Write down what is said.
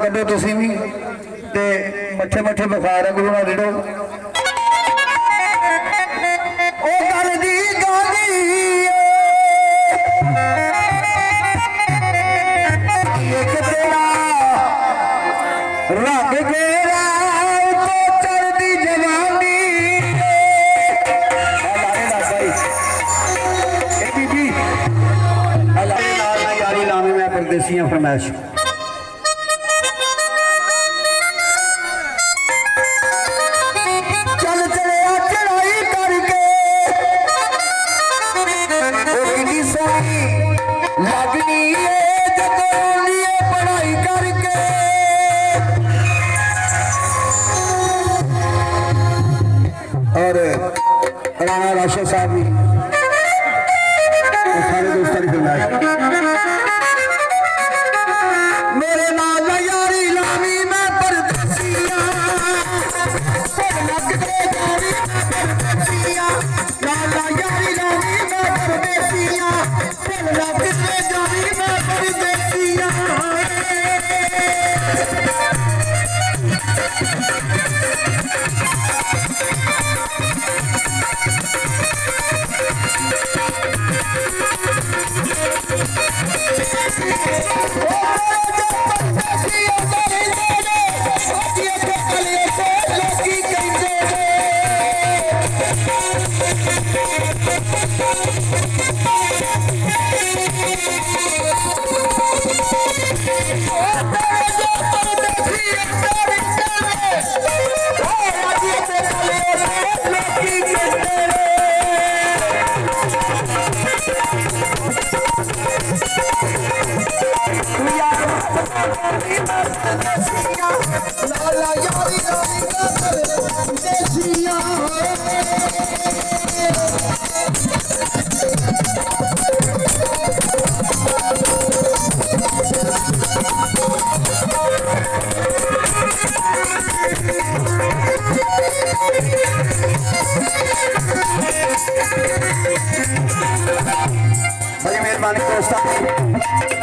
कदो तुसी भी ते मठे मठे बुखार है गुरु ना रिड़ो ओ गल दी गाली एक तेरा रंग गेरा तो चढ़दी जवानी बीबी यारी लामी मैं परदेसियां फरमाइश और राणा राशा साहब भी सारे दोस्तों की फरमाइश मेरे नाल यारी लामी मैं परदेसिया लग दे यारी परदेसिया नाल यारी लामी मैं परदेसिया लग दे यारी मैं परदेसिया लाला यारी लामी का परदेसिया बड़ी मेहरबानी दोस्तों